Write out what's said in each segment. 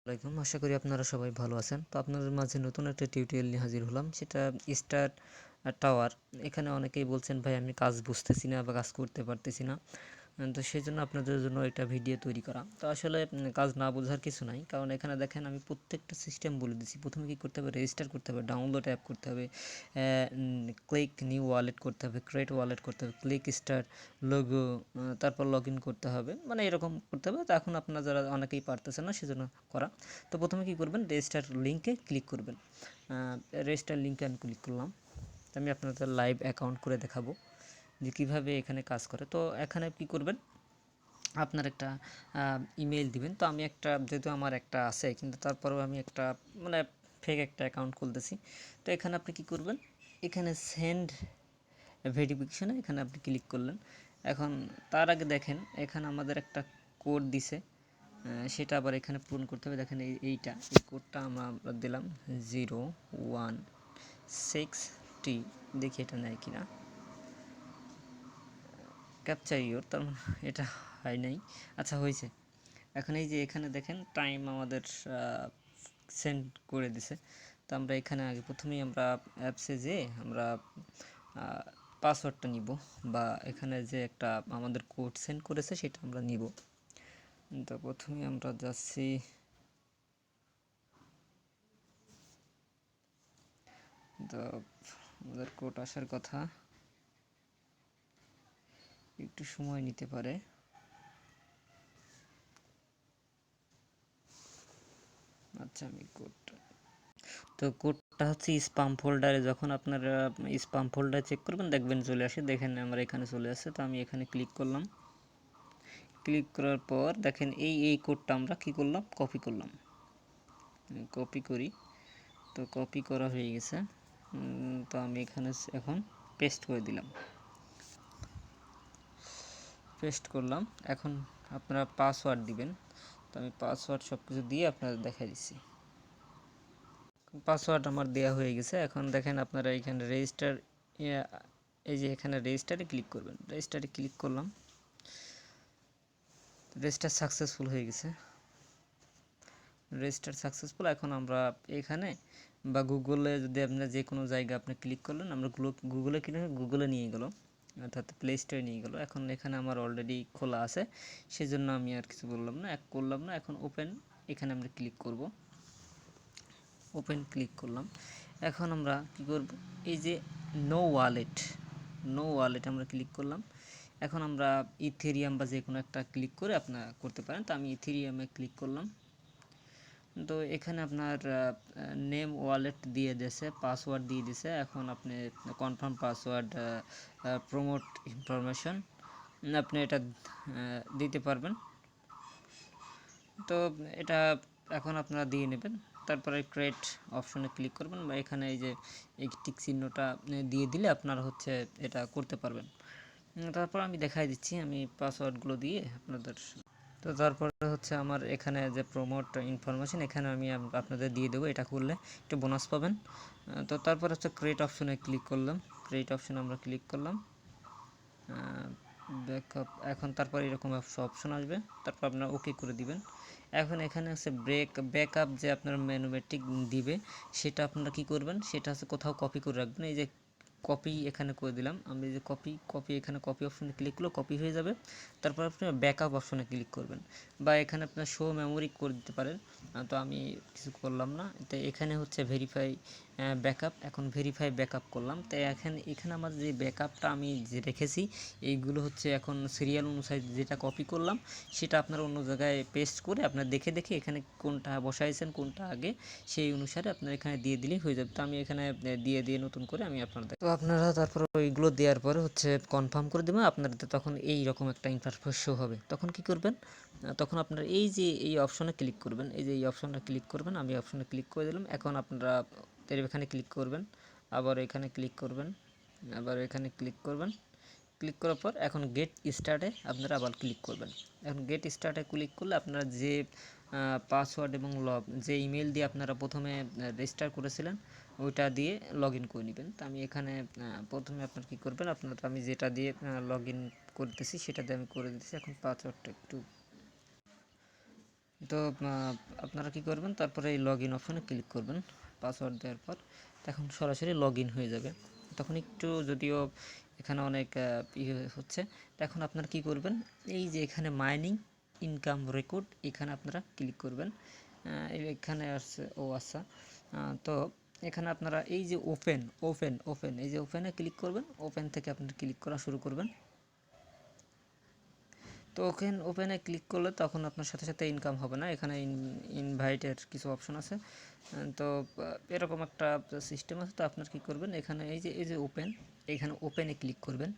আসসালামাইকুম, আশা করি আপনারা সবাই ভালো আছেন। তো আপনাদের মাঝে নতুন একটা টিউটোরিয়াল নিয়ে হাজির হলাম, সেটা স্টার টাওয়ার। এখানে অনেকেই বলছেন ভাই আমি কাজ বুঝতেছি না বা কাজ করতে পারতেছি না। তো সেই জন্য আপনাদের জন্য এটা ভিডিও তৈরি করা। তো আসলে কাজ না বোঝার কিছু নাই, কারণ এখানে দেখেন আমি প্রত্যেকটা সিস্টেম বলে দিচ্ছি। প্রথমে কী করতে হবে, রেজিস্টার করতে হবে, ডাউনলোড অ্যাপ করতে হবে, ক্লিক নিউ ওয়ালেট করতে হবে, ক্রিয়েট ওয়ালেট করতে হবে, ক্লিক স্টার লোগো, তারপর লগ ইন করতে হবে, মানে এরকম করতে হবে। তো এখন আপনারা যারা অনেকেই পারতেছেন না সেজন্য করা। তো প্রথমে কী করবেন, রেজিস্টার লিঙ্কে ক্লিক করবেন। রেজিস্টার লিঙ্কে আমি ক্লিক করলাম। তো আমি আপনাদের লাইভ অ্যাকাউন্ট করে দেখাবো যে কীভাবে এখানে কাজ করে। তো এখানে কী করবেন, আপনার একটা ইমেল দিবেন। তো আমি একটা, যেহেতু আমার একটা আছে, কিন্তু তারপরেও আমি একটা মানে ফেক একটা অ্যাকাউন্ট খুলতেছি। তো এখানে আপনি কী করবেন, এখানে সেন্ড ভেরিফিকেশনে এখানে আপনি ক্লিক করলেন। এখন তার আগে দেখেন এখানে আমাদের একটা কোড দিছে, সেটা আবার এখানে পূরণ করতে হবে। দেখেন এই কোডটা আমরা দিলাম 016T। দেখি এটা নেয় কিনা, ক্যাপচার ইওর, তার মানে এটা হয় নাই। আচ্ছা হয়েছে। এখন এই যে এখানে দেখেন টাইম আমাদের সেন্ড করে দিছে। তো আমরা এখানে আগে প্রথমেই আমরা অ্যাপসে যেয়ে আমরা পাসওয়ার্ডটা নিব, বা এখানে যে একটা আমাদের কোড সেন্ড করেছে সেটা আমরা নিব। তো প্রথমেই আমরা যাচ্ছি, তো আমাদের কোড আসার কথা, একটু সময় নিতে পারে। আচ্ছা আমি কোডটা, তো কোডটা হচ্ছে স্পাম ফোল্ডারে, যখন আপনার স্পাম ফোল্ডারে চেক করবেন দেখবেন চলে আসে। দেখেন আমার এখানে চলে আসে। তো আমি এখানে ক্লিক করলাম। ক্লিক করার পর দেখেন এই কোডটা আমরা কী করলাম, কপি করলাম। কপি করি, তো কপি করা হয়ে গেছে। তো আমি এখানে এখন পেস্ট করে দিলাম, পেস্ট করলাম। এখন আপনারা পাসওয়ার্ড দিবেন। তো আমি পাসওয়ার্ড সব কিছু দিয়ে আপনাদের দেখাই দিচ্ছি। পাসওয়ার্ড আমার দেওয়া হয়ে গেছে। এখন দেখেন আপনারা এখানে রেজিস্টার, এই যে এখানে রেজিস্টারে ক্লিক করবেন। রেজিস্টারে ক্লিক করলাম, রেজিস্টার সাকসেসফুল হয়ে গেছে। Register successful. এখন আমরা এখানে বা গুগলে, যদি আপনার যে কোনো জায়গায় আপনি ক্লিক করলেন, আমরা গুগলে ক্লিক, গুগলে নিয়ে গেল, অর্থাৎ প্লে স্টোরে নিয়ে গেল। এখন এখানে আমার অলরেডি খোলা আছে, সেজন্য আমি আর কিছু বললাম না, করলাম না। এখন ওপেন, এখানে আমরা ক্লিক করব। ওপেন ক্লিক করলাম। এখন আমরা কি করব, এই যে নো ওয়ালেট আমরা ক্লিক করলাম। এখন আমরা ইথেরিয়াম বা যে কোনো একটা ক্লিক করে আপনারা করতে পারেন। তো আমি ইথেরিয়ামে ক্লিক করলাম। তো এখানে আপনার নেম ওয়ালেট দিয়ে দিয়েছে, পাসওয়ার্ড দিয়ে দিছে। এখন আপনি কনফার্ম পাসওয়ার্ড, প্রমোট ইনফরমেশন, আপনি এটা দিতে পারবেন। তো এটা এখন আপনারা দিয়ে নেবেন। তারপরে ক্রিয়েট অপশনে ক্লিক করবেন, বা এখানে এই যে এই টিক চিহ্নটা দিয়ে দিলে আপনারা হচ্ছে এটা করতে পারবেন। তারপর আমি দেখাই দিচ্ছি আমি পাসওয়ার্ডগুলো দিয়ে আপনাদের। তো তারপরে হচ্ছে আমার এখানে যে প্রমোট ইনফরমেশন, এখানে আমি আপনাদের দিয়ে দেবো। এটা করলে একটু বোনাস পাবেন। তো তারপর হচ্ছে ক্রিয়েট অপশনে ক্লিক করলাম। ক্রিয়েট অপশনে আমরা ক্লিক করলাম, ব্যাকআপ। এখন তারপর এরকম অপশন আসবে, তারপর আপনারা ওকে করে দিবেন। এখন এখানে হচ্ছে ব্যাকআপ যে আপনার ম্যানুমেট্রিক দিবে, সেটা আপনারা কি করবেন, সেটা হচ্ছে কোথাও কপি করে রাখবেন। এই যে কপি এখানে করে দিলাম আমি, যে কপি এখানে কপি অপশনে ক্লিক করলে কপি হয়ে যাবে। তারপর আপনি ব্যাকআপ অপশনে ক্লিক করবেন, বা এখানে আপনার শো মেমোরি করে দিতে পারেন। তো আমি কিছু করলাম না। তো এখানে হচ্ছে ভেরিফাই ব্যাকআপ, এখন ভেরিফাই ব্যাকআপ করলাম। তো এখানে আমার যে ব্যাকআপটা আমি যে রেখেছি, এইগুলো হচ্ছে এখন সিরিয়াল অনুসারে যেটা কপি করলাম সেটা আপনার অন্য জায়গায় পেস্ট করে আপনার দেখে দেখে এখানে কোনটা বসাইছেন কোনটা আগে, সেই অনুসারে আপনার এখানে দিয়ে দিলেই হয়ে যাবে। তো আমি এখানে দিয়ে নতুন করে আমি আপনাদের, তো আপনারা তারপর ওইগুলো দেওয়ার পরে হচ্ছে কনফার্ম করে দেবেন। আপনাদের তখন এই রকম একটা ইন্টারফেস শো হবে। তখন কি করবেন, তখন আপনারা এই যে এই অপশনে ক্লিক করবেন, এই যে এই অপশনটা ক্লিক করবেন। আমি অপশনে ক্লিক করে দিলাম। এখন আপনারা এখানে ক্লিক করবেন, আবার এখানে ক্লিক করবেন, আবার এখানে ক্লিক করবেন। ক্লিক করার পর এখন গেট স্টার্টে আপনারা আবার ক্লিক করবেন। এখন গেট স্টার্টে ক্লিক করলে আপনারা যে পাসওয়ার্ড এবং যে ইমেল দিয়ে আপনারা প্রথমে রেজিস্টার করেছিলেন ওইটা দিয়ে লগ ইন করে নেবেন। তো আমি এখানে প্রথমে আপনারা কী করবেন, আপনারা, আমি যেটা দিয়ে লগ ইন করতেছি সেটা দিয়ে আমি করে দিতেছি। এখন পাসওয়ার্ডটা একটু, তো আপনারা কি করবেন, তারপরে এই লগ ইন অপশনে ক্লিক করবেন পাসওয়ার্ড দেওয়ার পর। তখন সরাসরি লগ ইন হয়ে যাবে। তখন একটু যদিও এখানে অনেক হচ্ছে, এখন আপনারা কি করবেন, এই যে এখানে মাইনিং ইনকাম রেকর্ড এখানে আপনারা ক্লিক করবেন। এখানে আসছে আচ্ছা, তো এখানে আপনারা এই যে ওপেন ওপেন ওপেন এই যে ওপেনে ক্লিক করবেন। ওপেন থেকে আপনারা ক্লিক করা শুরু করবেন। তো ওপেনে ক্লিক করলে তখন আপনার সাথে সাথে ইনকাম হবে না। এখানে ইনভাইটের কিছু অপশন আছে। তো এরকম একটা সিস্টেম আছে। তো আপনার কি করবেন, এখানে এই যে ওপেন, এখানে ওপেনে ক্লিক করবেন।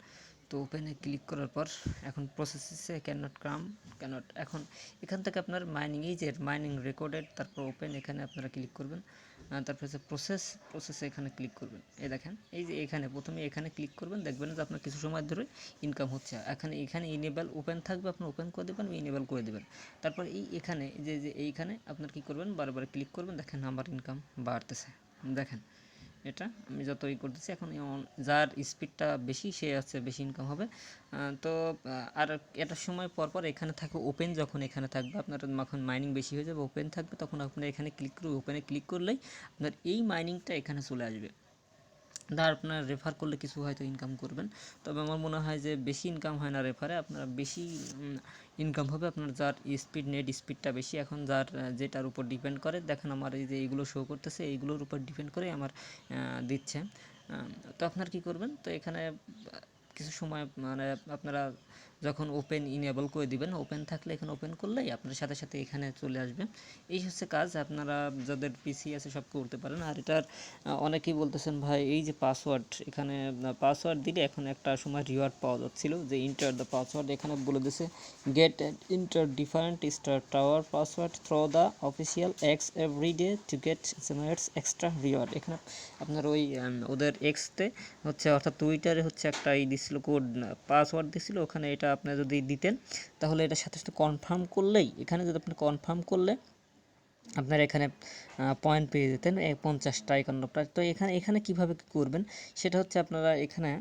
তো ওপেনে ক্লিক করার পর এখন প্রসেসে ক্যানট এখন এখান থেকে আপনার মাইনিং, এই যে মাইনিং রেকর্ডেড, তারপর ওপেন এখানে আপনারা ক্লিক করবেন। তারপর হচ্ছে প্রসেসে এখানে ক্লিক করবেন। এই দেখেন, এই যে এখানে প্রথমে এখানে ক্লিক করবেন, দেখবেন যে আপনার কিছু সময় ধরে ইনকাম হচ্ছে। এখানে ইনেবল ওপেন থাকবে, আপনি ওপেন করে দেবেন, ইনেবল করে দেবেন। তারপর এখানে এইখানে আপনার কি করবেন, বারবার ক্লিক করবেন। দেখেন আমার ইনকাম বাড়তেছে। দেখেন এটা আমি যতই করতেছি এখন যার স্পিডটা বেশি সে আছে বেশি ইনকাম হবে। তো আর এটার সময় পর পর এখানে থাকে ওপেন, যখন এখানে থাকবে আপনার যখন মাইনিং বেশি হয়ে যাবে ওপেন থাকবে, তখন আপনার এখানে ক্লিক করবে। ওপেনে ক্লিক করলেই আপনার এই মাইনিংটা এখানে চলে আসবে। আর আপনার রেফার করলে কিছু হয়তো ইনকাম করবেন, তবে আমার মনে হয় যে বেশি ইনকাম হয় না রেফারে। আপনারা বেশি ইনকাম হবে আপনার যার স্পিড, নেট স্পিডটা বেশি। এখন যার যেটার উপর ডিপেন্ড করে, দেখেন আমার এই যে এইগুলো শো করতেছে, এইগুলোর উপর ডিপেন্ড করে আমার দিচ্ছে। তো আপনার কি করবেন, তো এখানে কিছু সময় মানে আপনারা যখন ওপেন ইনেবল করে দিবেন, ওপেন থাকলে এখানে ওপেন করলেই আপনার সাথে সাথে এখানে চলে আসবে। এই হচ্ছে কাজ, আপনারা যাদের পিসি আছে সব করতে পারেন। আর এটার অনেকেই বলতেছেন ভাই এই যে পাসওয়ার্ড, এখানে পাসওয়ার্ড দিলে এখন একটা সময় রিওয়ার্ড পাওয়া যাচ্ছিল যে ইন্টার দ্য পাসওয়ার্ড, এখানে বলে দিছে get and enter different star tower password through the official X every day to get generates extra reward. এখানে আপনার ওই ওদের এক্সতে হচ্ছে, অর্থাৎ টুইটারে হচ্ছে একটা দিছিল কোড, পাসওয়ার্ড দিছিল, ওখানে এটা আপনি যদি দিতেন তাহলে এটার সাথে সাথে কনফার্ম করলেই, এখানে যদি আপনি কনফার্ম করলে আপনার এখানে পয়েন্ট পেয়ে যেতেন 50টা 51টা। তো এখানে কীভাবে কী করবেন সেটা হচ্ছে, আপনারা এখানে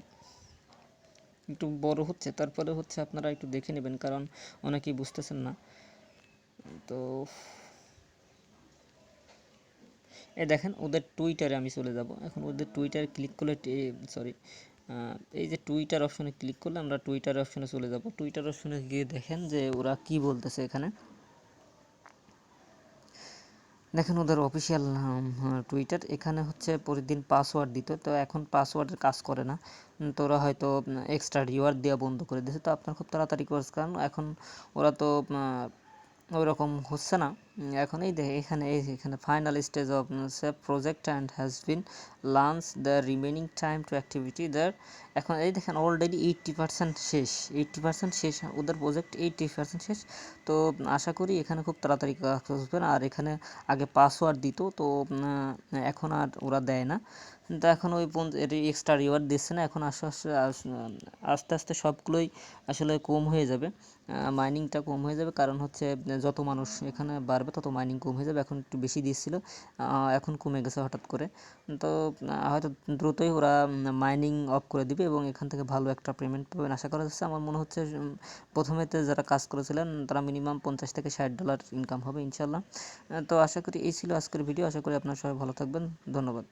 একটু বড় হচ্ছে, তারপরে হচ্ছে আপনারা একটু দেখে নেবেন, কারণ অনেকেই বুঝতেছেন না। তো দেখেন ওদের টুইটারে আমি চলে যাব। এখন ওদের টুইটারে ক্লিক করলে সরি এই যে টুইটার অপশনে ক্লিক করলে আমরা টুইটার অপশনে চলে যাব। টুইটার অপশনে গিয়ে দেখেন যে ওরা কি বলতেছে। এখানে দেখেন ওদের অফিসিয়াল টুইটার, এখানে হচ্ছে প্রতিদিন পাসওয়ার্ড দিত, তো এখন পাসওয়ার্ডের কাজ করে না। তো ওরা হয়তো এক্সট্রা রিওয়ার্ড দেওয়া বন্ধ করে দিয়েছে। তো আপনার খুব তাড়াতাড়ি কোর্স, কারণ এখন ওরা তো ওই রকম হচ্ছে না। এখন এই দেখে এখানে final stage of save project and has been launch the remaining time to activity there. এখন এই দেখেন অলরেডি 80% শেষ, 80% শেষ, ওদের প্রজেক্ট 80% শেষ। তো আশা করি এখানে খুব তাড়াতাড়ি কাজ আসবে না। আর এখানে আগে পাসওয়ার্ড দিত, তো এখন আর ওরা দেয় না। তো এখন ওই এক্সট্রা রিওয়ার্ড দিচ্ছে না। এখন আস্তে আস্তে আস্তে আস্তে সবগুলোই আসলে কম হয়ে যাবে, মাইনিংটা কম হয়ে যাবে। কারণ হচ্ছে যত মানুষ এখানে বাড়বে তত মাইনিং কম হয়ে যাবে। এখন একটু বেশি দিচ্ছিল, এখন কমে গেছে হঠাৎ করে। তো হয়তো দ্রুতই ওরা মাইনিং অফ করে দিবে এবং এখান থেকে ভালো একটা পেমেন্ট পাবেন আশা করা যাচ্ছে। আমার মনে হচ্ছে প্রথমেতে যারা কাজ করেছিলেন তারা মিনিমাম $50 থেকে $60 ইনকাম হবে ইনশাল্লাহ। তো আশা করি এই ছিল আজকের ভিডিও। আশা করি আপনারা সবাই ভালো থাকবেন। ধন্যবাদ।